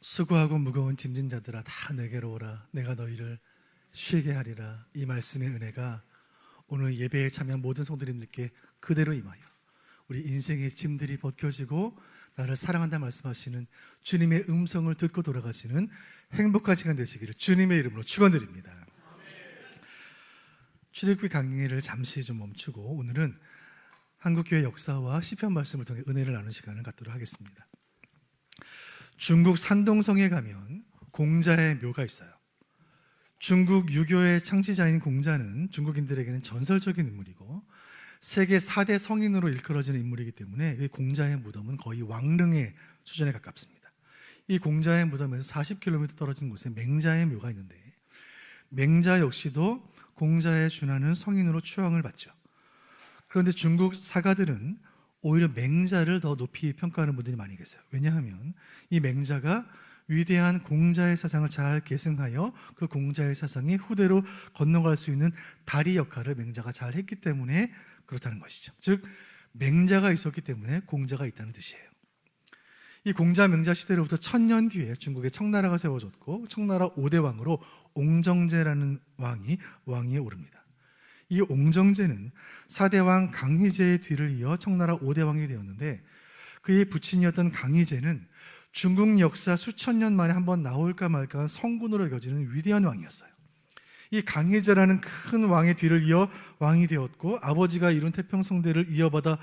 수고하고 무거운 짐진 자들아 다 내게로 오라. 내가 너희를 쉬게 하리라. 이 말씀의 은혜가 오늘 예배에 참여한 모든 성도님들께 그대로 임하여 우리 인생의 짐들이 벗겨지고 나를 사랑한다 말씀하시는 주님의 음성을 듣고 돌아가시는 행복한 시간 되시기를 주님의 이름으로 축원드립니다. 출애굽기 강의를 잠시 좀 멈추고 오늘은 한국교회 역사와 시편 말씀을 통해 은혜를 나누는 시간을 갖도록 하겠습니다. 중국 산동성에 가면 공자의 묘가 있어요. 중국 유교의 창시자인 공자는 중국인들에게는 전설적인 인물이고 세계 4대 성인으로 일컬어지는 인물이기 때문에 이 공자의 무덤은 거의 왕릉의 수준에 가깝습니다. 이 공자의 무덤에서 40km 떨어진 곳에 맹자의 묘가 있는데 맹자 역시도 공자에 준하는 성인으로 추앙을 받죠. 그런데 중국 사가들은 오히려 맹자를 더 높이 평가하는 분들이 많이 계세요. 왜냐하면 이 맹자가 위대한 공자의 사상을 잘 계승하여 그 공자의 사상이 후대로 건너갈 수 있는 다리 역할을 맹자가 잘 했기 때문에 그렇다는 것이죠. 즉 맹자가 있었기 때문에 공자가 있다는 뜻이에요. 이 공자 맹자 시대로부터 1000년 뒤에 중국의 청나라가 세워졌고 청나라 5대 왕으로 옹정제라는 왕위에 오릅니다. 이 옹정제는 4대 왕 강희제의 뒤를 이어 청나라 5대 왕이 되었는데 그의 부친이었던 강희제는 중국 역사 수천 년 만에 한번 나올까 말까한 성군으로 여겨지는 위대한 왕이었어요. 이 강희제라는 큰 왕의 뒤를 이어 왕이 되었고 아버지가 이룬 태평성대를 이어받아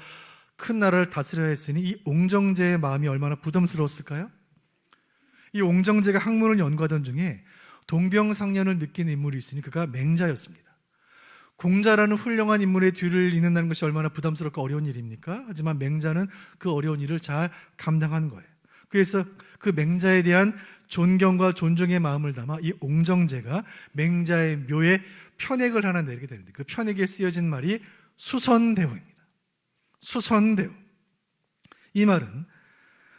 큰 나라를 다스려야 했으니 이 옹정제의 마음이 얼마나 부담스러웠을까요? 이 옹정제가 학문을 연구하던 중에 동병상련을 느낀 인물이 있으니 그가 맹자였습니다. 공자라는 훌륭한 인물의 뒤를 잇는다는 것이 얼마나 부담스럽고 어려운 일입니까? 하지만 맹자는 그 어려운 일을 잘 감당한 거예요. 그래서 그 맹자에 대한 존경과 존중의 마음을 담아 이 옹정제가 맹자의 묘에 편액을 하나 내리게 되는데 그 편액에 쓰여진 말이 수선대우입니다. 수선대우. 이 말은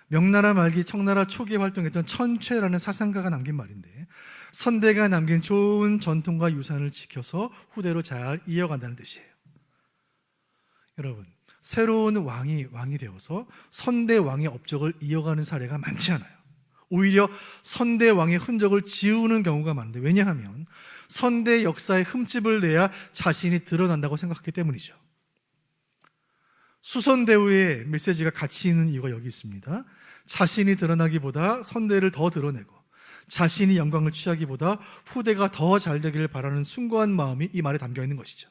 명나라 말기 청나라 초기에 활동했던 천최라는 사상가가 남긴 말인데 선대가 남긴 좋은 전통과 유산을 지켜서 후대로 잘 이어간다는 뜻이에요. 여러분, 새로운 왕이 되어서 선대 왕의 업적을 이어가는 사례가 많지 않아요. 오히려 선대 왕의 흔적을 지우는 경우가 많은데 왜냐하면 선대 역사에 흠집을 내야 자신이 드러난다고 생각했기 때문이죠. 수선대우의 메시지가 가치 있는 이유가 여기 있습니다. 자신이 드러나기보다 선대를 더 드러내고 자신이 영광을 취하기보다 후대가 더 잘 되기를 바라는 숭고한 마음이 이 말에 담겨 있는 것이죠.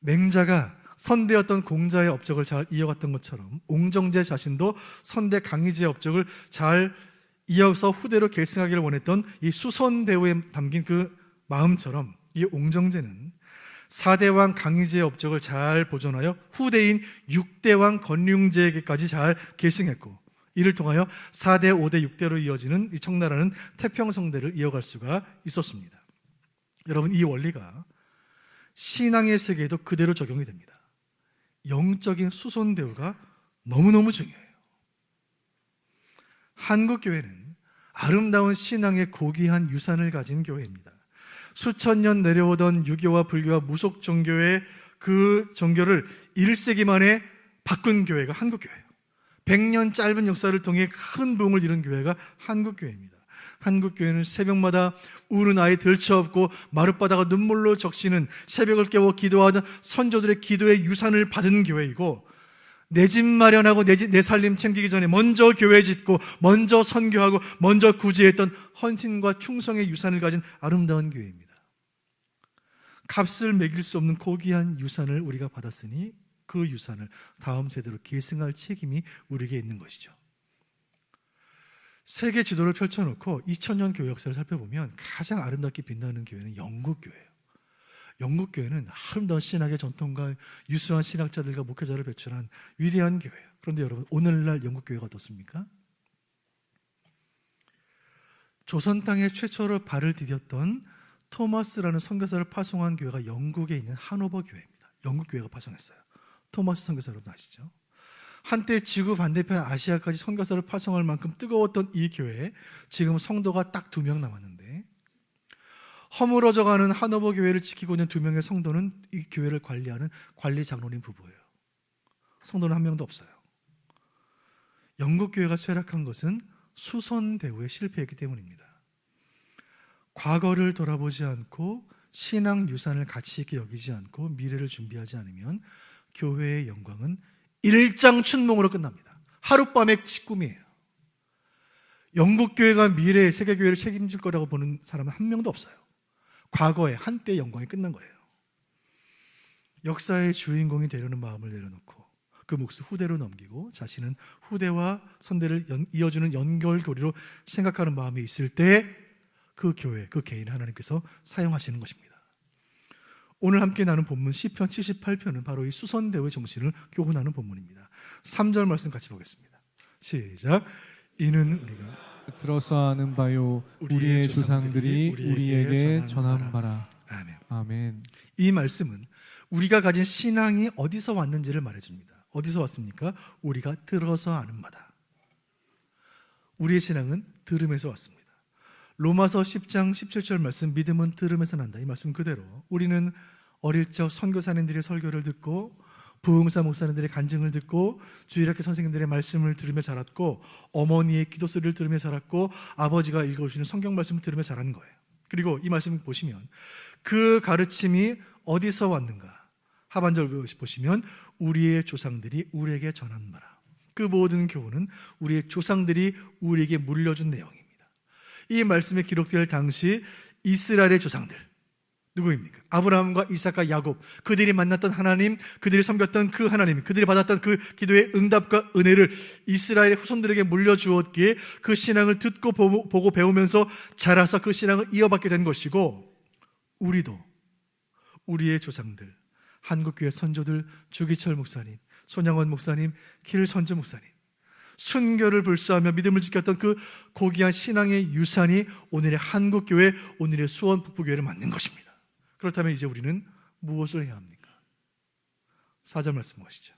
맹자가 선대였던 공자의 업적을 잘 이어갔던 것처럼 옹정제 자신도 선대 강희제의 업적을 잘 이어서 후대로 계승하기를 원했던 이 수선대우에 담긴 그 마음처럼 이 옹정제는 4대 왕 강희제의 업적을 잘 보존하여 후대인 6대 왕 건륭제에게까지 잘 계승했고 이를 통하여 4대, 5대, 6대로 이어지는 이 청나라는 태평성대를 이어갈 수가 있었습니다. 여러분, 이 원리가 신앙의 세계에도 그대로 적용이 됩니다. 영적인 수선대우가 너무너무 중요해요. 한국교회는 아름다운 신앙의 고귀한 유산을 가진 교회입니다. 수천 년 내려오던 유교와 불교와 무속 종교의 그 종교를 1세기 만에 바꾼 교회가 한국교회예요. 100년 짧은 역사를 통해 큰 부흥을 이룬 교회가 한국교회입니다. 한국교회는 새벽마다 우는 아이 들쳐업고 마룻바다가 눈물로 적시는 새벽을 깨워 기도하던 선조들의 기도의 유산을 받은 교회이고 내 집 마련하고 내 살림 챙기기 전에 먼저 교회 짓고 먼저 선교하고 먼저 구제했던 헌신과 충성의 유산을 가진 아름다운 교회입니다. 값을 매길 수 없는 고귀한 유산을 우리가 받았으니 그 유산을 다음 세대로 계승할 책임이 우리에게 있는 것이죠. 세계 지도를 펼쳐놓고 2000년 교회 역사를 살펴보면 가장 아름답게 빛나는 교회는 영국 교회예요. 영국 교회는 아름다운 신학의 전통과 유수한 신학자들과 목회자를 배출한 위대한 교회예요. 그런데 여러분, 오늘날 영국 교회가 어떻습니까? 조선 땅에 최초로 발을 디뎠던 토마스라는 선교사를 파송한 교회가 영국에 있는 하노버 교회입니다. 영국 교회가 파송했어요. 토마스 선교사 여러분 아시죠? 한때 지구 반대편 아시아까지 선교사를 파송할 만큼 뜨거웠던 이 교회에 지금 성도가 딱 2명 남았는데 허물어져가는 하노버 교회를 지키고 있는 2명의 성도는 이 교회를 관리하는 관리 장로님 부부예요. 성도는 한 명도 없어요. 영국 교회가 쇠락한 것은 수선대우에 실패했기 때문입니다. 과거를 돌아보지 않고 신앙 유산을 가치 있게 여기지 않고 미래를 준비하지 않으면 교회의 영광은 일장춘몽으로 끝납니다. 하룻밤의 꿈이에요. 영국 교회가 미래의 세계 교회를 책임질 거라고 보는 사람은 한 명도 없어요. 과거의 한때의 영광이 끝난 거예요. 역사의 주인공이 되려는 마음을 내려놓고 그 몫을 후대로 넘기고 자신은 후대와 선대를 이어주는 연결고리로 생각하는 마음이 있을 때 그 교회, 그 개인 하나님께서 사용하시는 것입니다. 오늘 함께 나눈 본문 시편 78편은 바로 이 수선대우의 정신을 교훈하는 본문입니다. 3절 말씀 같이 보겠습니다. 시작. 이는 우리가 들어서 아는 바요 우리의 조상들이 우리에게 전한 바라. 아멘. 아멘. 이 말씀은 우리가 가진 신앙이 어디서 왔는지를 말해줍니다. 어디서 왔습니까? 우리가 들어서 아는 바다. 우리의 신앙은 들음에서 왔습니다. 로마서 10장 17절 말씀, 믿음은 들음에서 난다. 이 말씀 그대로 우리는 어릴 적 선교사님들의 설교를 듣고 부흥사 목사님들의 간증을 듣고 주일학교 선생님들의 말씀을 들으며 자랐고 어머니의 기도 소리를 들으며 자랐고 아버지가 읽어주시는 성경 말씀을 들으며 자란 거예요. 그리고 이 말씀 보시면 그 가르침이 어디서 왔는가? 하반절 보시면 우리의 조상들이 우리에게 전한 바라. 그 모든 교훈은 우리의 조상들이 우리에게 물려준 내용입니다. 이 말씀에 기록될 당시 이스라엘의 조상들 누구입니까? 아브라함과 이삭과 야곱, 그들이 만났던 하나님, 그들이 섬겼던 그 하나님, 그들이 받았던 그 기도의 응답과 은혜를 이스라엘의 후손들에게 물려주었기에 그 신앙을 듣고 보고 배우면서 자라서 그 신앙을 이어받게 된 것이고, 우리도 우리의 조상들, 한국교회 선조들, 주기철 목사님, 손양원 목사님, 킬선주 목사님, 순교를 불사하며 믿음을 지켰던 그 고귀한 신앙의 유산이 오늘의 한국교회, 오늘의 수원북부교회를 만든 것입니다. 그렇다면 이제 우리는 무엇을 해야 합니까? 4절 말씀 보시죠.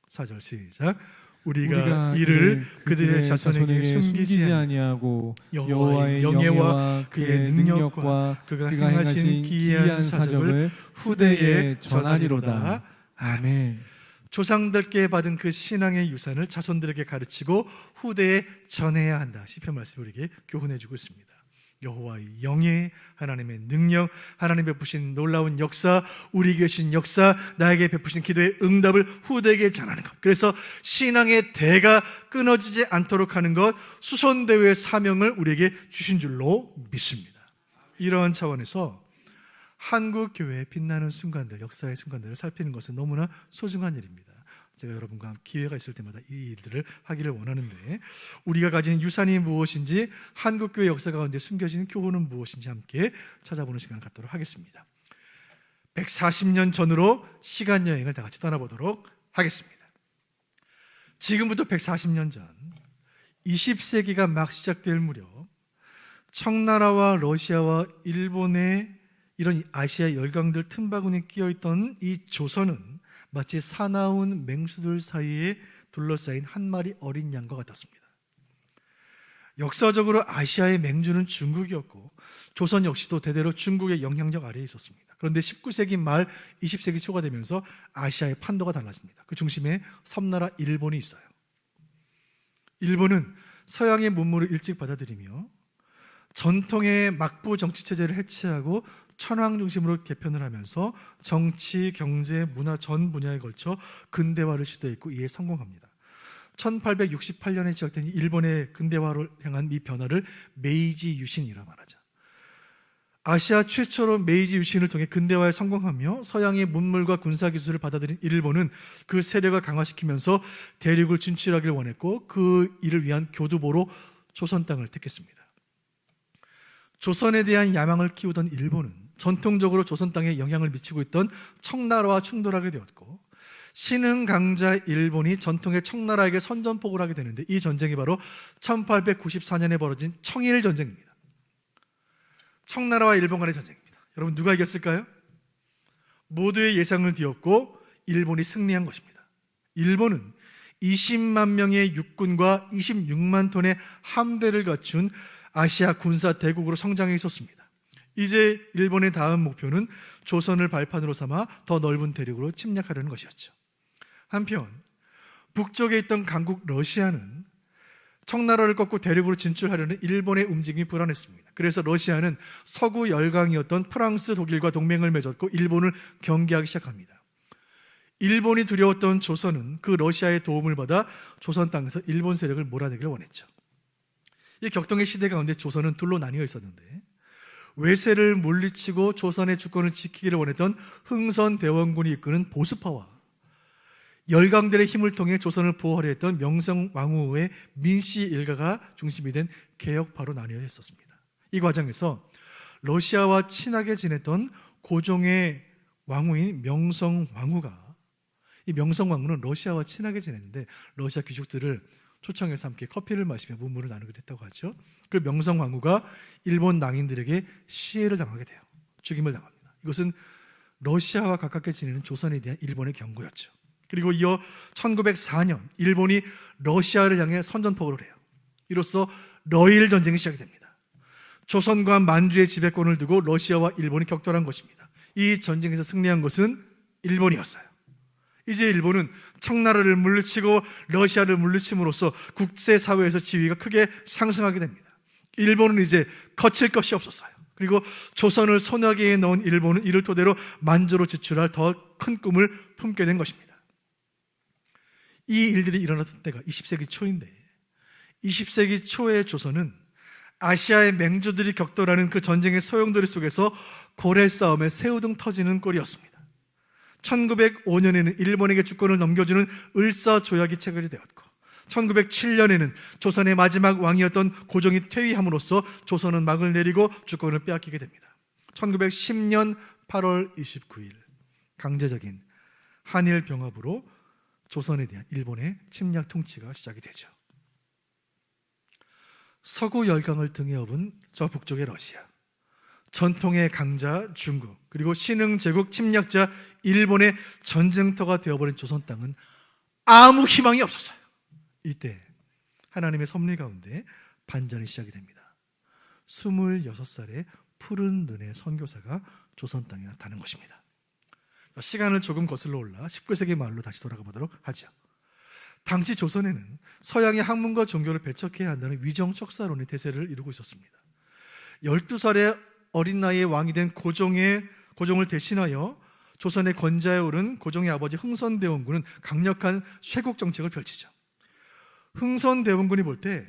4절 시작. 우리가 이를 그들의 자손에게 숨기지 아니하고 여호와의 영예와 그의 능력과 그가 행하신 기이한 사적을 후대에 전하리로다. 아멘. 조상들께 받은 그 신앙의 유산을 자손들에게 가르치고 후대에 전해야 한다. 시편 말씀이 우리에게 교훈해주고 있습니다. 여호와의 영예, 하나님의 능력, 하나님 베푸신 놀라운 역사, 우리에게 주신 역사, 나에게 베푸신 기도의 응답을 후대에게 전하는 것. 그래서 신앙의 대가 끊어지지 않도록 하는 것, 수선대회의 사명을 우리에게 주신 줄로 믿습니다. 이러한 차원에서 한국 교회의 빛나는 순간들, 역사의 순간들을 살피는 것은 너무나 소중한 일입니다. 제가 여러분과 기회가 있을 때마다 이 일들을 하기를 원하는데, 우리가 가진 유산이 무엇인지, 한국 교회 역사 가운데 숨겨진 교훈은 무엇인지 함께 찾아보는 시간을 갖도록 하겠습니다. 140년 전으로 시간 여행을 다 같이 떠나보도록 하겠습니다. 지금부터 140년 전 20세기가 막 시작될 무렵 청나라와 러시아와 일본의 이런 아시아 열강들 틈바구니에 끼어있던 이 조선은 마치 사나운 맹수들 사이에 둘러싸인 한 마리 어린 양과 같았습니다. 역사적으로 아시아의 맹주는 중국이었고 조선 역시도 대대로 중국의 영향력 아래에 있었습니다. 그런데 19세기 말 20세기 초가 되면서 아시아의 판도가 달라집니다. 그 중심에 섬나라 일본이 있어요. 일본은 서양의 문물을 일찍 받아들이며 전통의 막부 정치 체제를 해체하고 천황 중심으로 개편을 하면서 정치, 경제, 문화 전 분야에 걸쳐 근대화를 시도했고 이에 성공합니다. 1868년에 시작된 일본의 근대화를 향한 이 변화를 메이지 유신이라 말하죠. 아시아 최초로 메이지 유신을 통해 근대화에 성공하며 서양의 문물과 군사 기술을 받아들인 일본은 그 세력을 강화시키면서 대륙을 진출하기를 원했고 그 일을 위한 교두보로 조선 땅을 택했습니다. 조선에 대한 야망을 키우던 일본은 전통적으로 조선 땅에 영향을 미치고 있던 청나라와 충돌하게 되었고 신흥 강자 일본이 전통의 청나라에게 선전포고를 하게 되는데 이 전쟁이 바로 1894년에 벌어진 청일전쟁입니다. 청나라와 일본 간의 전쟁입니다. 여러분 누가 이겼을까요? 모두의 예상을 뒤엎고 일본이 승리한 것입니다. 일본은 20만 명의 육군과 26만 톤의 함대를 갖춘 아시아 군사 대국으로 성장해 있었습니다. 이제 일본의 다음 목표는 조선을 발판으로 삼아 더 넓은 대륙으로 침략하려는 것이었죠. 한편 북쪽에 있던 강국 러시아는 청나라를 꺾고 대륙으로 진출하려는 일본의 움직임이 불안했습니다. 그래서 러시아는 서구 열강이었던 프랑스, 독일과 동맹을 맺었고 일본을 경계하기 시작합니다. 일본이 두려웠던 조선은 그 러시아의 도움을 받아 조선 땅에서 일본 세력을 몰아내기를 원했죠. 이 격동의 시대 가운데 조선은 둘로 나뉘어 있었는데, 외세를 물리치고 조선의 주권을 지키기를 원했던 흥선대원군이 이끄는 보수파와 열강들의 힘을 통해 조선을 보호하려 했던 명성왕후의 민씨 일가가 중심이 된 개혁파로 나뉘어 있었습니다. 이 과정에서 러시아와 친하게 지냈던 고종의 왕후인 명성왕후가, 이 명성왕후는 러시아와 친하게 지냈는데 러시아 귀족들을 초청해서 함께 커피를 마시며 문물을 나누게 됐다고 하죠. 그 명성왕후가 일본 낭인들에게 시해를 당하게 돼요. 죽임을 당합니다. 이것은 러시아와 가깝게 지내는 조선에 대한 일본의 경고였죠. 그리고 이어 1904년 일본이 러시아를 향해 선전포고를 해요. 이로써 러일 전쟁이 시작이 됩니다. 조선과 만주의 지배권을 두고 러시아와 일본이 격돌한 것입니다. 이 전쟁에서 승리한 것은 일본이었어요. 이제 일본은 청나라를 물리치고 러시아를 물리침으로써 국제사회에서 지위가 크게 상승하게 됩니다. 일본은 이제 거칠 것이 없었어요. 그리고 조선을 손아귀에 넣은 일본은 이를 토대로 만주로 진출할 더 큰 꿈을 품게 된 것입니다. 이 일들이 일어났던 때가 20세기 초인데, 20세기 초의 조선은 아시아의 맹주들이 격돌하는 그 전쟁의 소용돌이 속에서 고래 싸움에 새우등 터지는 꼴이었습니다. 1905년에는 일본에게 주권을 넘겨주는 을사조약이 체결이 되었고, 1907년에는 조선의 마지막 왕이었던 고종이 퇴위함으로써 조선은 막을 내리고 주권을 빼앗기게 됩니다. 1910년 8월 29일 강제적인 한일 병합으로 조선에 대한 일본의 침략 통치가 시작이 되죠. 서구 열강을 등에 업은 저 북쪽의 러시아, 전통의 강자 중국, 그리고 신흥 제국 침략자 일본의 전쟁터가 되어버린 조선 땅은 아무 희망이 없었어요. 이때 하나님의 섭리 가운데 반전이 시작이 됩니다. 26살의 푸른 눈의 선교사가 조선 땅에 나타나는 것입니다. 시간을 조금 거슬러 올라 19세기 말로 다시 돌아가 보도록 하죠. 당시 조선에는 서양의 학문과 종교를 배척해야 한다는 위정 척사론이 대세를 이루고 있었습니다. 12살의 어린 나이에 왕이 된 고종을 대신하여 조선의 권좌에 오른 고종의 아버지 흥선대원군은 강력한 쇄국 정책을 펼치죠. 흥선대원군이 볼 때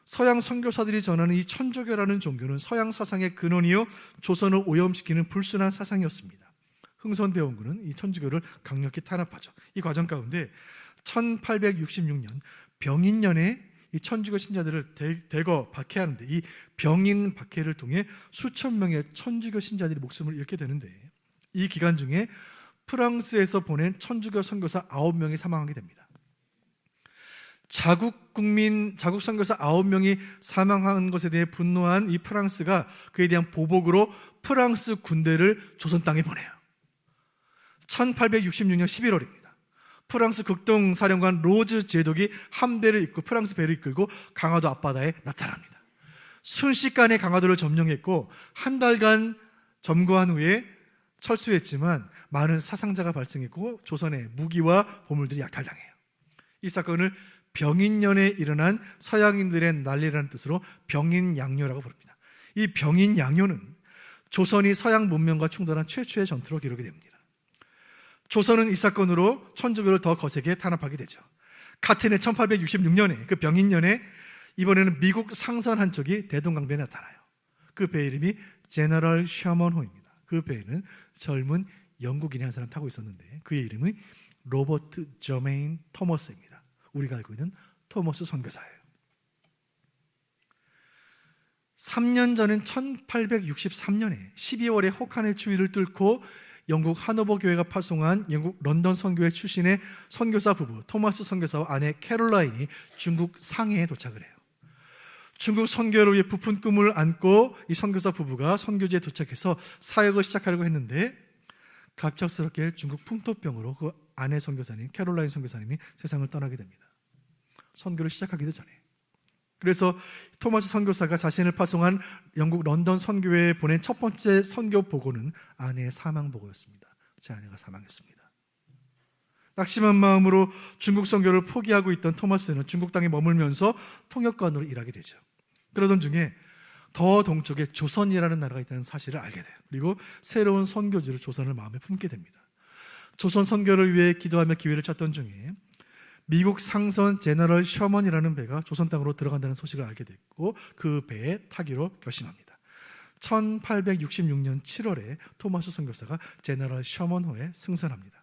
서양 선교사들이 전하는 이 천주교라는 종교는 서양 사상의 근원이요 조선을 오염시키는 불순한 사상이었습니다. 흥선대원군은 이 천주교를 강력히 탄압하죠. 이 과정 가운데 1866년 병인년에 이 천주교 신자들을 대거 박해하는데, 이 병인 박해를 통해 수천 명의 천주교 신자들이 목숨을 잃게 되는데, 이 기간 중에 프랑스에서 보낸 천주교 선교사 9명이 사망하게 됩니다. 자국 선교사 9명이 사망한 것에 대해 분노한 이 프랑스가 그에 대한 보복으로 프랑스 군대를 조선 땅에 보내요. 1866년 11월입니다. 프랑스 극동사령관 로즈 제독이 함대를 이끌고 프랑스 배를 이끌고 강화도 앞바다에 나타납니다. 순식간에 강화도를 점령했고 한 달간 점거한 후에 철수했지만 많은 사상자가 발생했고 조선의 무기와 보물들이 약탈당해요. 이 사건을 병인년에 일어난 서양인들의 난리라는 뜻으로 병인양요라고 부릅니다. 이 병인양요는 조선이 서양 문명과 충돌한 최초의 전투로 기록이 됩니다. 조선은 이 사건으로 천주교를 더 거세게 탄압하게 되죠. 같은 해 1866년에 그 병인년에 이번에는 미국 상선 한 척이 대동강변에 나타나요. 그 배 이름이 제너럴 셔먼호입니다. 그 배에는 젊은 영국인이 한 사람 타고 있었는데 그의 이름은 로버트 저메인 토머스입니다. 우리가 알고 있는 토머스 선교사예요. 3년 전인 1863년에 12월에 혹한의 추위를 뚫고 영국 하노버 교회가 파송한 영국 런던 선교회 출신의 선교사 부부 토마스 선교사와 아내 캐롤라인이 중국 상해에 도착을 해요. 중국 선교를 위해 부푼 꿈을 안고 이 선교사 부부가 선교지에 도착해서 사역을 시작하려고 했는데 갑작스럽게 중국 풍토병으로 그 아내 선교사님 캐롤라인 선교사님이 세상을 떠나게 됩니다. 선교를 시작하기도 전에. 그래서 토마스 선교사가 자신을 파송한 영국 런던 선교회에 보낸 첫 번째 선교 보고는 아내의 사망 보고였습니다. 제 아내가 사망했습니다. 낙심한 마음으로 중국 선교를 포기하고 있던 토마스는 중국 땅에 머물면서 통역관으로 일하게 되죠. 그러던 중에 더 동쪽에 조선이라는 나라가 있다는 사실을 알게 돼요. 그리고 새로운 선교지를 조선을 마음에 품게 됩니다. 조선 선교를 위해 기도하며 기회를 찾던 중에 미국 상선 제너럴 셔먼이라는 배가 조선 땅으로 들어간다는 소식을 알게 됐고 그 배에 타기로 결심합니다. 1866년 7월에 토마스 선교사가 제너럴 셔먼호에 승선합니다.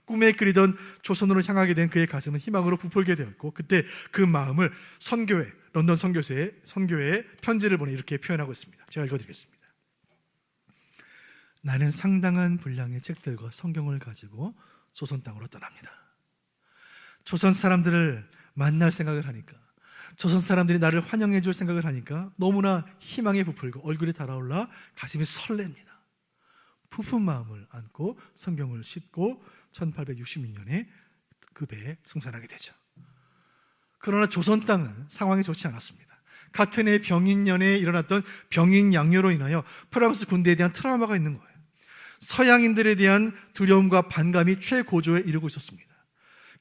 꿈에 그리던 조선으로 향하게 된 그의 가슴은 희망으로 부풀게 되었고 그때 그 마음을 선교회, 런던 선교회에 편지를 보내 이렇게 표현하고 있습니다. 제가 읽어드리겠습니다. 나는 상당한 분량의 책들과 성경을 가지고 조선 땅으로 떠납니다. 조선 사람들을 만날 생각을 하니까, 조선 사람들이 나를 환영해 줄 생각을 하니까 너무나 희망에 부풀고 얼굴이 달아올라 가슴이 설렙니다. 부푼 마음을 안고 성경을 싣고 1866년에 그 배에 승선하게 되죠. 그러나 조선 땅은 상황이 좋지 않았습니다. 같은 해 병인년에 일어났던 병인 양요로 인하여 프랑스 군대에 대한 트라우마가 있는 거예요. 서양인들에 대한 두려움과 반감이 최고조에 이르고 있었습니다.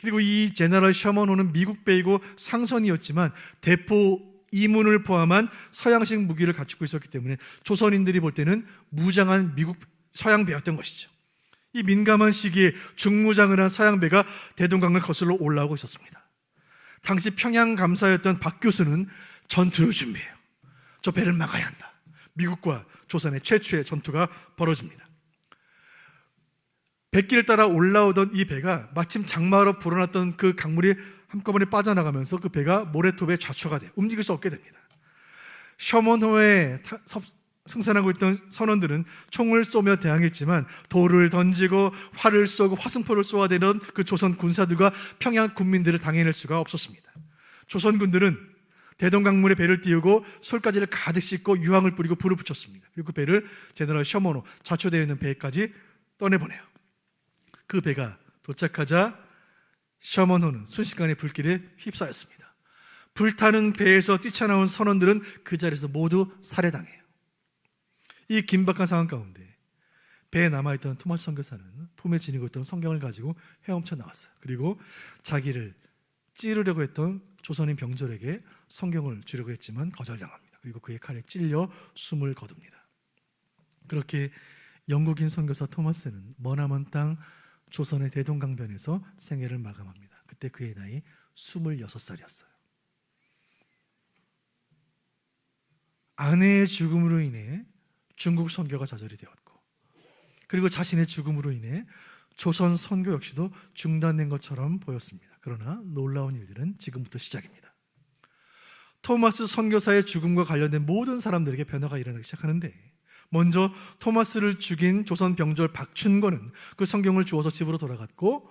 그리고 이 제너럴 셔먼호는 미국 배이고 상선이었지만 대포 이문을 포함한 서양식 무기를 갖추고 있었기 때문에 조선인들이 볼 때는 무장한 미국 서양 배였던 것이죠. 이 민감한 시기에 중무장을 한 서양 배가 대동강을 거슬러 올라오고 있었습니다. 당시 평양 감사였던 박 교수는 전투를 준비해요. 저 배를 막아야 한다. 미국과 조선의 최초의 전투가 벌어집니다. 뱃길을 따라 올라오던 이 배가 마침 장마로 불어났던 그 강물이 한꺼번에 빠져나가면서 그 배가 모래톱에 좌초가 돼 움직일 수 없게 됩니다. 셔먼호에 승선하고 있던 선원들은 총을 쏘며 대항했지만 돌을 던지고 활을 쏘고 화승포를 쏘아대던 그 조선 군사들과 평양 군민들을 당해낼 수가 없었습니다. 조선 군들은 대동강물에 배를 띄우고 솔가지를 가득 싣고 유황을 뿌리고 불을 붙였습니다. 그리고 그 배를 제너럴 셔먼호 좌초되어 있는 배까지 떠내보내요. 그 배가 도착하자 셔먼호는 순식간에 불길에 휩싸였습니다. 불타는 배에서 뛰쳐나온 선원들은 그 자리에서 모두 살해당해요. 이 긴박한 상황 가운데 배에 남아있던 토마스 선교사는 품에 지니고 있던 성경을 가지고 헤엄쳐 나왔어요. 그리고 자기를 찌르려고 했던 조선인 병졸에게 성경을 주려고 했지만 거절당합니다. 그리고 그의 칼에 찔려 숨을 거둡니다. 그렇게 영국인 선교사 토마스는 머나먼 땅 조선의 대동강변에서 생애를 마감합니다. 그때 그의 나이 26살이었어요. 아내의 죽음으로 인해 중국 선교가 좌절이 되었고 그리고 자신의 죽음으로 인해 조선 선교 역시도 중단된 것처럼 보였습니다. 그러나 놀라운 일들은 지금부터 시작입니다. 토마스 선교사의 죽음과 관련된 모든 사람들에게 변화가 일어나기 시작하는데 먼저 토마스를 죽인 조선 병졸 박춘권은 그 성경을 주워서 집으로 돌아갔고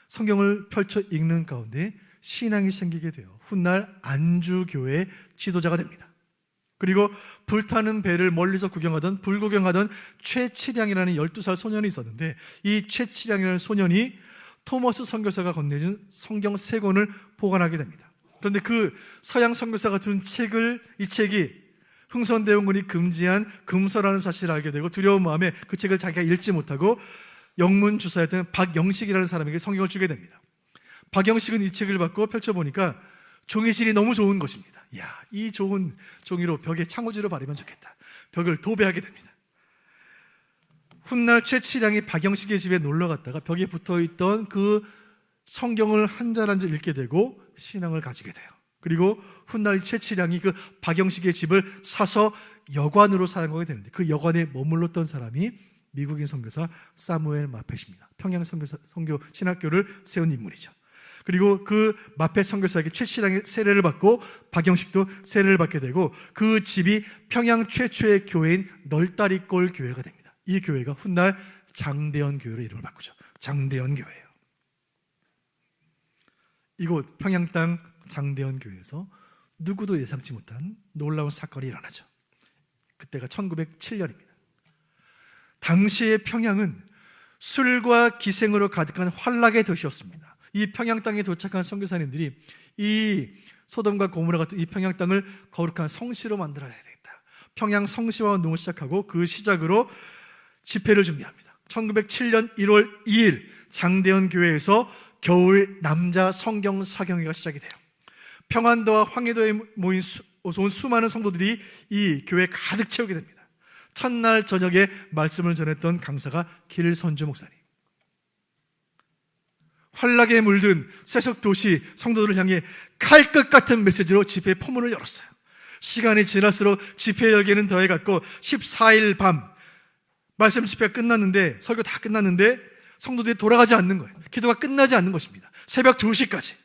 성경을 펼쳐 읽는 가운데 신앙이 생기게 되어 훗날 안주교회 지도자가 됩니다. 그리고 불타는 배를 멀리서 구경하던 불구경하던 최치량이라는 12살 소년이 있었는데 이 최치량이라는 소년이 토마스 선교사가 건네준 성경 3권을 보관하게 됩니다. 그런데 그 서양 선교사가 준 이 책이 흥선대원군이 금지한 금서라는 사실을 알게 되고 두려운 마음에 그 책을 자기가 읽지 못하고 영문 주사였던 박영식이라는 사람에게 성경을 주게 됩니다. 박영식은 이 책을 받고 펼쳐보니까 종이실이 너무 좋은 것입니다. 이야, 이 좋은 종이로 벽에 창호지로 바르면 좋겠다. 벽을 도배하게 됩니다. 훗날 최치량이 박영식의 집에 놀러 갔다가 벽에 붙어있던 그 성경을 한 절 한 절 읽게 되고 신앙을 가지게 돼요. 그리고 훗날 최치량이 그 박영식의 집을 사서 여관으로 사용하게 되는데 그 여관에 머물렀던 사람이 미국인 선교사 사무엘 마펫입니다. 평양 선교 신학교를 세운 인물이죠. 그리고 그 마펫 선교사에게 최치량의 세례를 받고 박영식도 세례를 받게 되고 그 집이 평양 최초의 교회인 널다리골 교회가 됩니다. 이 교회가 훗날 장대현 교회로 이름을 바꾸죠. 장대현 교회예요. 이곳 평양 땅 장대현 교회에서 누구도 예상치 못한 놀라운 사건이 일어나죠. 그때가 1907년입니다. 당시의 평양은 술과 기생으로 가득한 환락의 도시였습니다. 이 평양 땅에 도착한 선교사님들이 이 소돔과 고모라 같은 이 평양 땅을 거룩한 성시로 만들어야 되겠다. 평양 성시화 운동을 시작하고 그 시작으로 집회를 준비합니다. 1907년 1월 2일 장대현 교회에서 겨울 남자 성경 사경회가 시작이 돼요. 평안도와 황해도에 모인 온 수많은 성도들이 이 교회 가득 채우게 됩니다. 첫날 저녁에 말씀을 전했던 강사가 길선주 목사님. 환락에 물든 세속 도시 성도들을 향해 칼끝 같은 메시지로 집회 포문을 열었어요. 시간이 지날수록 집회 열기는 더해갔고 14일 밤 말씀 집회가 끝났는데, 설교 다 끝났는데 성도들이 돌아가지 않는 거예요. 기도가 끝나지 않는 것입니다. 새벽 2시까지.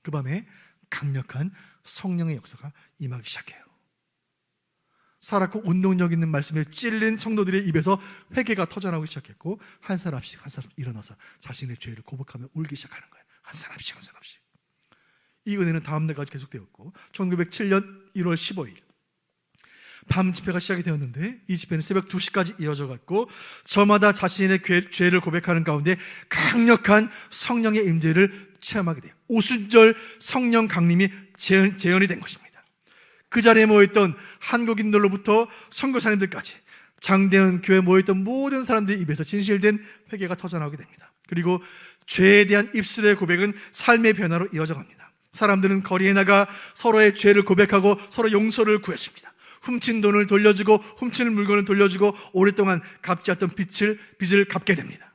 그 밤에 강력한 성령의 역사가 임하기 시작해요. 살았고 운동력 있는 말씀에 찔린 성도들의 입에서 회개가 터져나오기 시작했고, 한 사람씩 일어나서 자신의 죄를 고백하며 울기 시작하는 거예요. 한 사람씩. 이 은혜는 다음 날까지 계속되었고, 1907년 1월 15일 밤 집회가 시작이 되었는데, 이 집회는 새벽 2시까지 이어져 갔고, 저마다 자신의 죄를 고백하는 가운데 강력한 성령의 임재를 체험하게 돼요. 오순절 성령 강림이 재현이 된 것입니다. 그 자리에 모였던 한국인들로부터 선교사님들까지 장대현 교회에 모였던 모든 사람들의 입에서 진실된 회개가 터져나오게 됩니다. 그리고 죄에 대한 입술의 고백은 삶의 변화로 이어져 갑니다. 사람들은 거리에 나가 서로의 죄를 고백하고 서로 용서를 구했습니다. 훔친 돈을 돌려주고 훔친 물건을 돌려주고 오랫동안 갚지 않던 빚을 갚게 됩니다.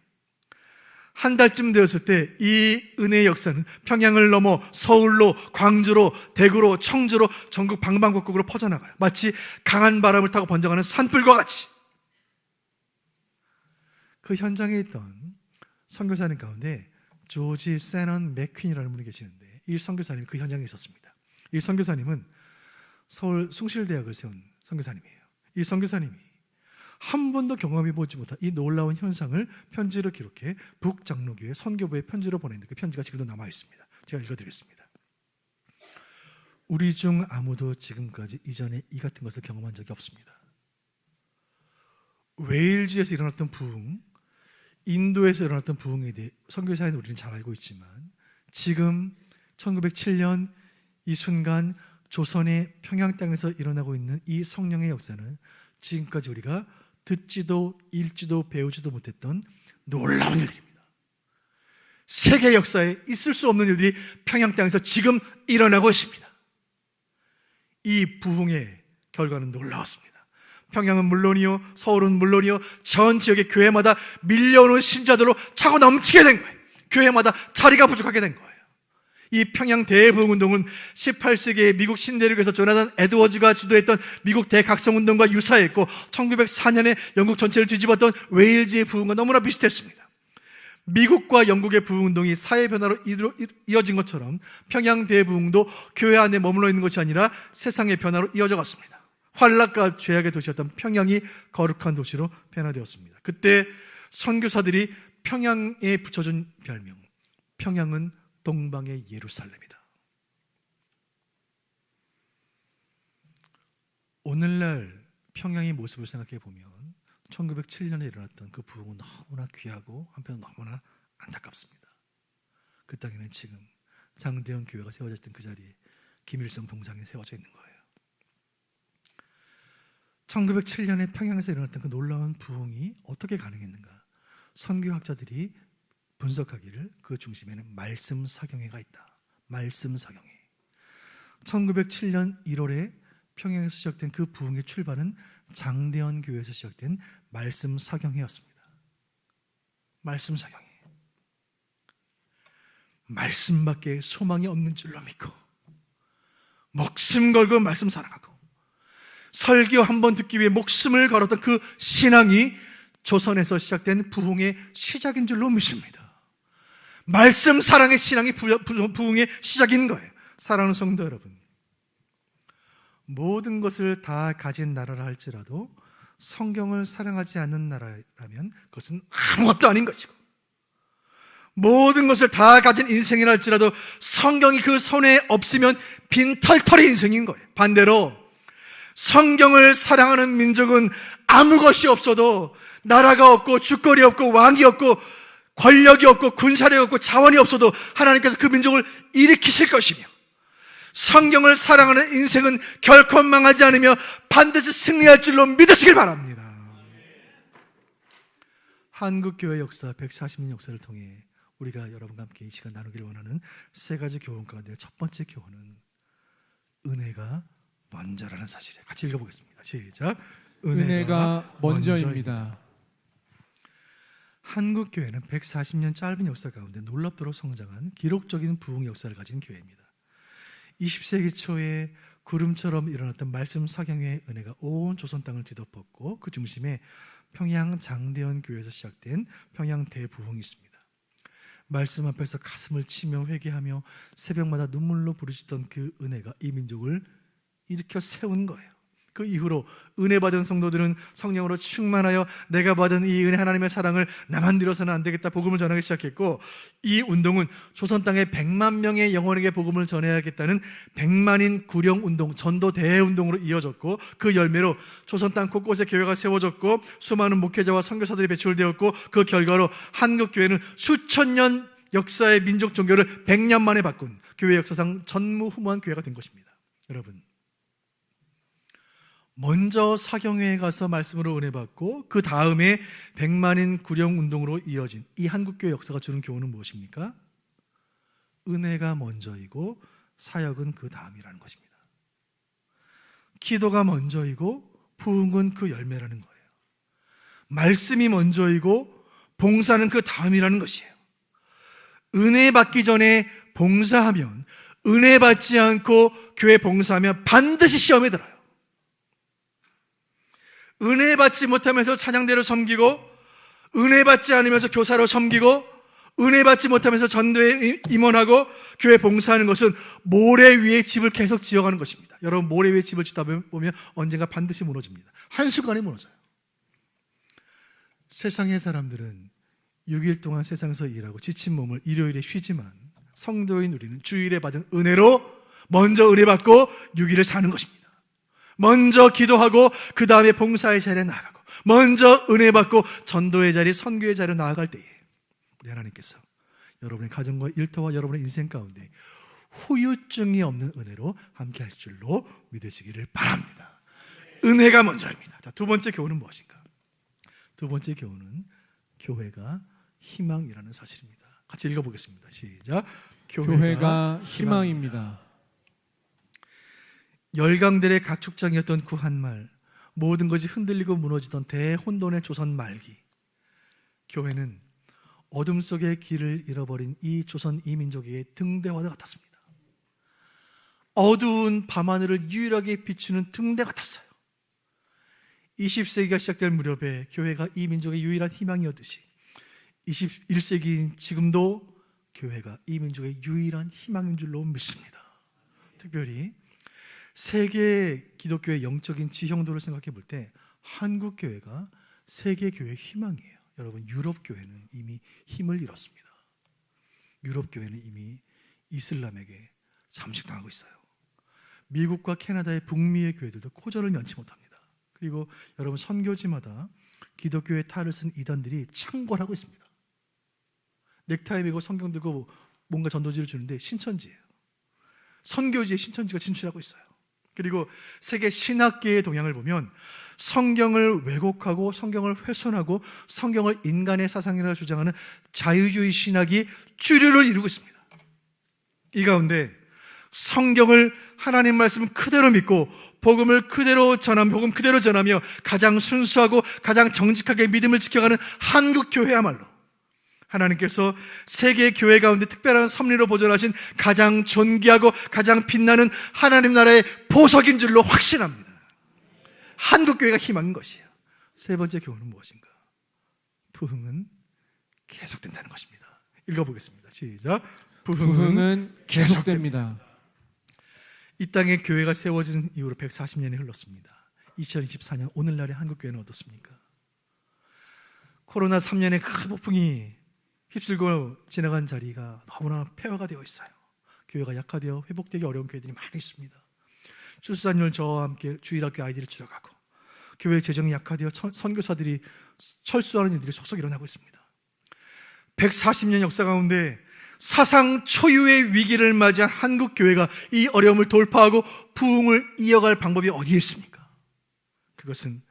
한 달쯤 되었을 때 이 은혜의 역사는 평양을 넘어 서울로, 광주로, 대구로, 청주로 전국 방방곡곡으로 퍼져나가요. 마치 강한 바람을 타고 번져가는 산불과 같이. 그 현장에 있던 선교사님 가운데 조지 세넌 맥퀸이라는 분이 계시는데, 이 선교사님이 그 현장에 있었습니다. 이 선교사님은 서울 숭실대학을 세운 선교사님이에요. 이 선교사님이 한 번도 경험해 보지 못한 이 놀라운 현상을 편지로 기록해 북장로교회 선교부에 편지로 보냈는데, 그 편지가 지금도 남아 있습니다. 제가 읽어드리겠습니다. 우리 중 아무도 지금까지 이전에 이 같은 것을 경험한 적이 없습니다. 웨일즈에서 일어났던 부흥, 인도에서 일어났던 부흥에 대해 선교사인 우리는 잘 알고 있지만, 지금 1907년 이 순간 조선의 평양 땅에서 일어나고 있는 이 성령의 역사는 지금까지 우리가 듣지도 읽지도 배우지도 못했던 놀라운 일들입니다. 세계 역사에 있을 수 없는 일들이 평양 땅에서 지금 일어나고 있습니다. 이 부흥의 결과는 놀라웠습니다. 평양은 물론이요, 서울은 물론이요, 전 지역의 교회마다 밀려오는 신자들로 차고 넘치게 된 거예요. 교회마다 자리가 부족하게 된 거예요. 이 평양 대부흥운동은 18세기의 미국 신대륙에서 조나단 에드워즈가 주도했던 미국 대각성운동과 유사했고, 1904년에 영국 전체를 뒤집었던 웨일즈의 부흥과 너무나 비슷했습니다. 미국과 영국의 부흥운동이 사회 변화로 이어진 것처럼 평양 대부흥도 교회 안에 머물러 있는 것이 아니라 세상의 변화로 이어져 갔습니다. 환락과 죄악의 도시였던 평양이 거룩한 도시로 변화되었습니다. 그때 선교사들이 평양에 붙여준 별명, 평양은 동방의 예루살렘이다. 오늘날 평양의 모습을 생각해 보면 1907년에 일어났던 그 부흥은 너무나 귀하고 한편 너무나 안타깝습니다. 그 땅에는 지금 장대현 교회가 세워졌던 그 자리에 김일성 동상이 세워져 있는 거예요. 1907년에 평양에서 일어났던 그 놀라운 부흥이 어떻게 가능했는가? 선교학자들이 분석하기를 그 중심에는 말씀 사경회가 있다. 말씀 사경회. 1907년 1월에 평양에서 시작된 그 부흥의 출발은 장대현 교회에서 시작된 말씀 사경회였습니다. 말씀 사경회. 말씀밖에 소망이 없는 줄로 믿고 목숨 걸고 말씀 사랑하고 설교 한 번 듣기 위해 목숨을 걸었던 그 신앙이 조선에서 시작된 부흥의 시작인 줄로 믿습니다. 말씀 사랑의 신앙이 부흥의 시작인 거예요. 사랑하는 성도 여러분, 모든 것을 다 가진 나라라 할지라도 성경을 사랑하지 않는 나라라면 그것은 아무것도 아닌 것이고, 모든 것을 다 가진 인생이라 할지라도 성경이 그 손에 없으면 빈털털의 인생인 거예요. 반대로 성경을 사랑하는 민족은 아무 것이 없어도, 나라가 없고 주거리 없고 왕이 없고 권력이 없고 군사력이 없고 자원이 없어도 하나님께서 그 민족을 일으키실 것이며, 성경을 사랑하는 인생은 결코 망하지 않으며 반드시 승리할 줄로 믿으시길 바랍니다. 한국교회 역사 140년 역사를 통해 우리가 여러분과 함께 이 시간 나누기를 원하는 세 가지 교훈 가운데 첫 번째 교훈은 은혜가 먼저라는 사실이에요. 같이 읽어보겠습니다. 시작. 은혜가 먼저입니다. 한국 교회는 140년 짧은 역사 가운데 놀랍도록 성장한 기록적인 부흥 역사를 가진 교회입니다. 20세기 초에 구름처럼 일어났던 말씀 사경의 은혜가 온 조선 땅을 뒤덮었고 그 중심에 평양 장대현 교회에서 시작된 평양 대부흥이 있습니다. 말씀 앞에서 가슴을 치며 회개하며 새벽마다 눈물로 부르짖던 그 은혜가 이 민족을 일으켜 세운 거예요. 그 이후로 은혜 받은 성도들은 성령으로 충만하여 내가 받은 이 은혜 하나님의 사랑을 나만 들여서는 안 되겠다 복음을 전하기 시작했고, 이 운동은 조선 땅에 100만 명의 영혼에게 복음을 전해야겠다는 100만인 구령 운동, 전도 대운동으로 이어졌고, 그 열매로 조선 땅 곳곳에 교회가 세워졌고 수많은 목회자와 선교사들이 배출되었고, 그 결과로 한국 교회는 수천 년 역사의 민족 종교를 100년 만에 바꾼 교회 역사상 전무후무한 교회가 된 것입니다. 여러분, 먼저 사경회에 가서 말씀으로 은혜 받고 그 다음에 100만인 구령 운동으로 이어진 이 한국교회 역사가 주는 교훈은 무엇입니까? 은혜가 먼저이고 사역은 그 다음이라는 것입니다. 기도가 먼저이고 부흥은 그 열매라는 거예요. 말씀이 먼저이고 봉사는 그 다음이라는 것이에요. 은혜 받기 전에 봉사하면, 은혜 받지 않고 교회 봉사하면 반드시 시험에 들어요. 은혜 받지 못하면서 찬양대로 섬기고, 은혜 받지 않으면서 교사로 섬기고, 은혜 받지 못하면서 전도에 임원하고 교회 봉사하는 것은 모래 위에 집을 계속 지어가는 것입니다. 여러분, 모래 위에 집을 짓다 보면 언젠가 반드시 무너집니다. 한순간에 무너져요. 세상의 사람들은 6일 동안 세상에서 일하고 지친 몸을 일요일에 쉬지만, 성도인 우리는 주일에 받은 은혜로 먼저 은혜 받고 6일을 사는 것입니다. 먼저 기도하고 그 다음에 봉사의 자리에 나아가고, 먼저 은혜 받고 전도의 자리, 선교의 자리로 나아갈 때에 우리 하나님께서 여러분의 가정과 일터와 여러분의 인생 가운데 후유증이 없는 은혜로 함께 할 줄로 믿으시기를 바랍니다. 은혜가 먼저입니다. 자, 두 번째 교훈은 무엇인가? 두 번째 교훈은 교회가 희망이라는 사실입니다. 같이 읽어보겠습니다. 시작. 교회가 희망입니다. 열강들의 각축장이었던 그 한말, 모든 것이 흔들리고 무너지던 대혼돈의 조선 말기, 교회는 어둠 속의 길을 잃어버린 이 조선 이민족에게 등대와도 같았습니다. 어두운 밤하늘을 유일하게 비추는 등대 같았어요. 20세기가 시작될 무렵에 교회가 이 민족의 유일한 희망이었듯이 21세기인 지금도 교회가 이 민족의 유일한 희망인 줄로 믿습니다. 특별히 세계 기독교의 영적인 지형도를 생각해 볼 때 한국 교회가 세계 교회의 희망이에요. 여러분, 유럽 교회는 이미 힘을 잃었습니다. 유럽 교회는 이미 이슬람에게 잠식당하고 있어요. 미국과 캐나다의 북미의 교회들도 코전을 면치 못합니다. 그리고 여러분, 선교지마다 기독교의 탈을 쓴 이단들이 창궐하고 있습니다. 넥타이 메고 성경 들고 뭔가 전도지를 주는데 신천지예요. 선교지에 신천지가 진출하고 있어요. 그리고 세계 신학계의 동향을 보면 성경을 왜곡하고 성경을 훼손하고 성경을 인간의 사상이라 주장하는 자유주의 신학이 주류를 이루고 있습니다. 이 가운데 성경을, 하나님 말씀을 그대로 믿고 복음을 그대로 복음 그대로 전하며 가장 순수하고 가장 정직하게 믿음을 지켜가는 한국 교회야말로 하나님께서 세계 교회 가운데 특별한 섭리로 보존하신 가장 존귀하고 가장 빛나는 하나님 나라의 보석인 줄로 확신합니다. 한국 교회가 희망인 것이에요. 세 번째 교훈은 무엇인가? 부흥은 계속된다는 것입니다. 읽어보겠습니다. 시작. 부흥은 계속됩니다. 이 땅에 교회가 세워진 이후로 140년이 흘렀습니다. 2024년 오늘날의 한국 교회는 어떻습니까? 코로나 3년의 큰 폭풍이 휩쓸고 지나간 자리가 너무나 폐허가 되어 있어요. 교회가 약화되어 회복되기 어려운 교회들이 많이 있습니다. 출산율 저와 함께 주일학교 아이들을 줄여가고, 교회 재정이 약화되어 선교사들이 철수하는 일들이 속속 일어나고 있습니다. 140년 역사 가운데 사상 초유의 위기를 맞이한 한국 교회가 이 어려움을 돌파하고 부흥을 이어갈 방법이 어디에 있습니까? 그것은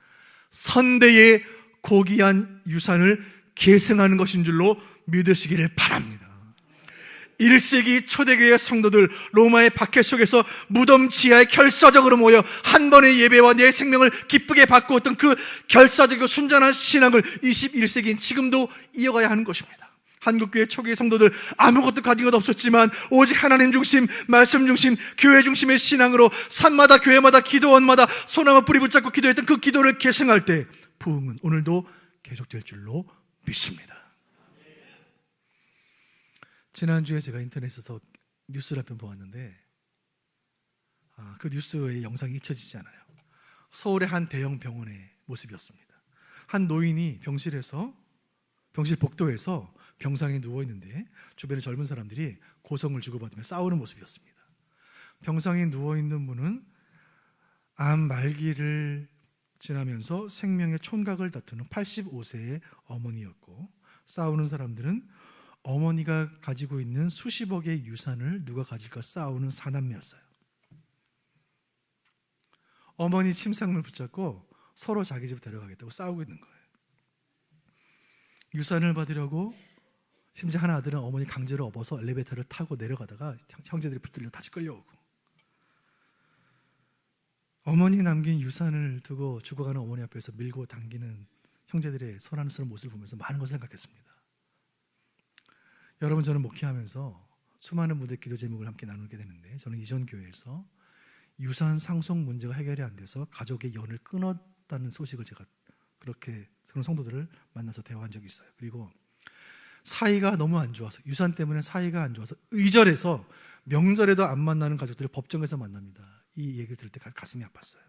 선대의 고귀한 유산을 계승하는 것인 줄로 믿으시기를 바랍니다. 1세기 초대교회 성도들 로마의 박해 속에서 무덤 지하에 결사적으로 모여 한 번의 예배와 내 생명을 기쁘게 바꾸었던 그 결사적이고 순전한 신앙을 21세기인 지금도 이어가야 하는 것입니다. 한국교회 초기 성도들 아무것도 가진 것 없었지만 오직 하나님 중심, 말씀 중심, 교회 중심의 신앙으로 산마다 교회마다 기도원마다 소나무 뿌리 붙잡고 기도했던 그 기도를 계승할 때 부흥은 오늘도 계속될 줄로 믿습니다. 지난주에 제가 인터넷에서 뉴스를 한 편 보았는데 그 뉴스의 영상이 잊혀지지 않아요. 서울의 한 대형 병원의 모습이었습니다. 한 노인이 병실 복도에서 병상에 누워있는데 주변에 젊은 사람들이 고성을 주고받으며 싸우는 모습이었습니다. 병상에 누워있는 분은 암 말기를 지나면서 생명의 촌각을 다투는 85세의 어머니였고, 싸우는 사람들은 어머니가 가지고 있는 수십억의 유산을 누가 가질까 싸우는 사남매였어요. 어머니 침상을 붙잡고 서로 자기 집 데려가겠다고 싸우고 있는 거예요. 유산을 받으려고 심지어 한 아들은 어머니 강제로 업어서 엘리베이터를 타고 내려가다가 형제들이 붙들려 다시 끌려오고, 어머니 남긴 유산을 두고 죽어가는 어머니 앞에서 밀고 당기는 형제들의 소란스러운 모습을 보면서 많은 것을 생각했습니다. 여러분, 저는 목회하면서 수많은 분들의 기도 제목을 함께 나누게 되는데, 저는 이전 교회에서 유산 상속 문제가 해결이 안 돼서 가족의 연을 끊었다는 소식을 제가 그런 성도들을 만나서 대화한 적이 있어요. 그리고 사이가 너무 안 좋아서, 유산 때문에 사이가 안 좋아서 의절해서 명절에도 안 만나는 가족들을 법정에서 만납니다. 이 얘기를 들을 때 가슴이 아팠어요.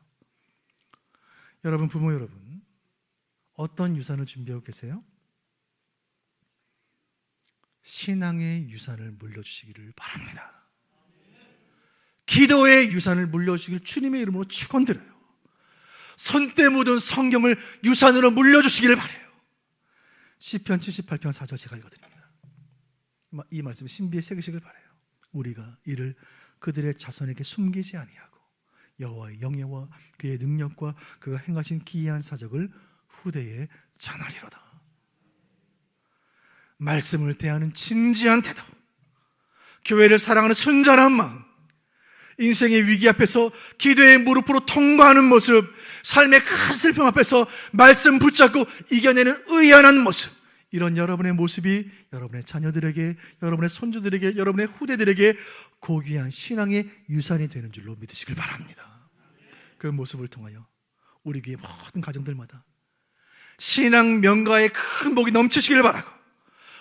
여러분, 부모 여러분, 어떤 유산을 준비하고 계세요? 신앙의 유산을 물려주시기를 바랍니다. 기도의 유산을 물려주시길 주님의 이름으로 축원드려요. 손때 묻은 성경을 유산으로 물려주시기를 바라요. 시편 78편 4절 제가 읽어드립니다. 이 말씀 신비에 새기시길 바라요. 우리가 이를 그들의 자손에게 숨기지 아니하고 여호와의 영예와 그의 능력과 그가 행하신 기이한 사적을 후대에 전하리로다. 말씀을 대하는 진지한 태도, 교회를 사랑하는 순전한 마음, 인생의 위기 앞에서 기도의 무릎으로 통과하는 모습, 삶의 큰 슬픔 앞에서 말씀 붙잡고 이겨내는 의연한 모습, 이런 여러분의 모습이 여러분의 자녀들에게, 여러분의 손주들에게, 여러분의 후대들에게 고귀한 신앙의 유산이 되는 줄로 믿으시길 바랍니다. 그 모습을 통하여 우리 교회 모든 가정들마다 신앙 명가의 큰 복이 넘치시길 바라고,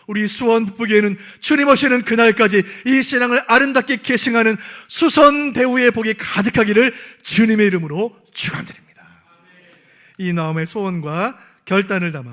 우리 수원 북부교회는 주님 오시는 그날까지 이 신앙을 아름답게 계승하는 수선 대우의 복이 가득하기를 주님의 이름으로 축원드립니다. 이 마음의 소원과 결단을 담아